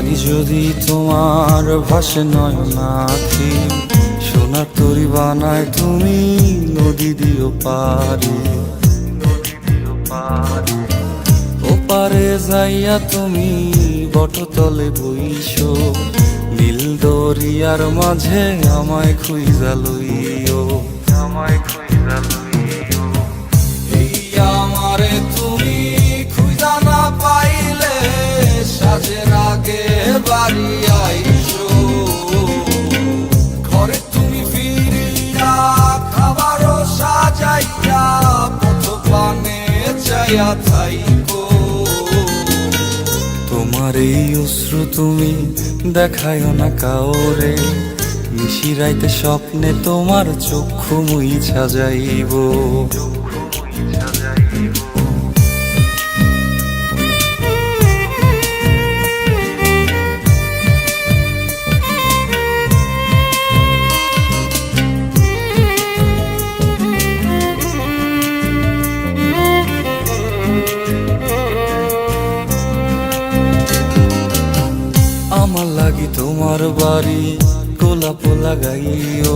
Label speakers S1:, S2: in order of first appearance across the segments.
S1: লাগি যদি তোমার ভাসে নয়নাখি, সোনার তরি বানায় তুমি নদী দিও পারে। ওপারে যাইয়া তুমি বটতলে বইসো, নীল দরিয়ার মাঝে আমায় খুঁজা লইও, আমায় খুঁজা লইও। এই আমারে তুমি খুঁজা না পাইলে সাজের আগে বাড়ি আইসো, ঘরে তুমি ফিরিয়া খাবারও সাজাইয়া পথ পানে চাইয়া থাইকো। তোমার এই অশ্রু তুমি দেখায় না কাউরে, নিশিরাইতে স্বপ্নে তোমার চক্ষু মুইছা যাইব। আমার লাগি তোমার বাড়ি গোলাপ লাগাইও,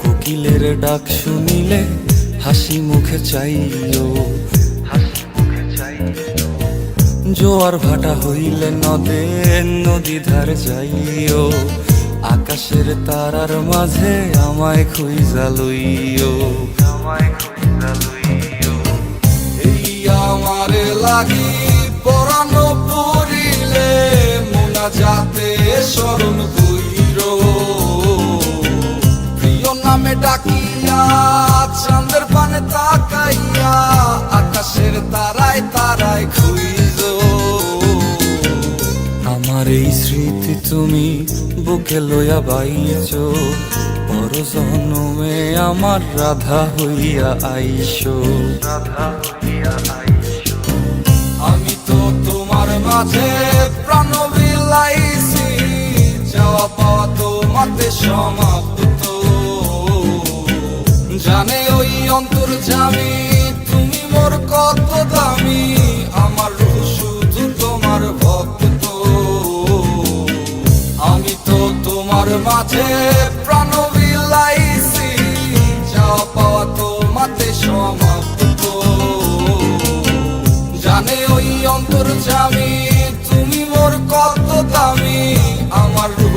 S1: কোকিলের ডাক শুনিলে হাসি মুখে চাইও, হাসি মুখে চাইও। জোয়ার ভাটা হইলে নদে নদী ধার যাইও, আকাশের তারার মাঝে আমায় খুঁজা লইও, আমায় খুঁজা লইও। এই আমারে লাগি পরানো পড়িলে যাতে স্মরণ কইরো, প্রিয় নামে ডাকিয়া চাঁদের পানে তাকাইয়া আকাশের তারায় তারায় খুঁজো। আমার এই স্মৃতি তুমি বুকে লইয়া বাইছো, পর জন্মে আমার রাধা হইয়া আইসো, রাধা হইয়া আইসো। আমি তো তোমার মাঝে প্রাণ বিলাইছি, যাওয়া পাওয়া তোমাতে সমাপ্ত। জানে ওই অন্তর্যামী তুমি মোর কত দামি, আমার রূহ শুধু তোমার ভক্ত। আমি তো তোমার মাঝে প্রাণ বিলাইছি, যাওয়া পাওয়া তোমাতে সমাপ্ত। জানে ওই অন্তর্যামী তুমি মোর কত দামি, আমার রূহ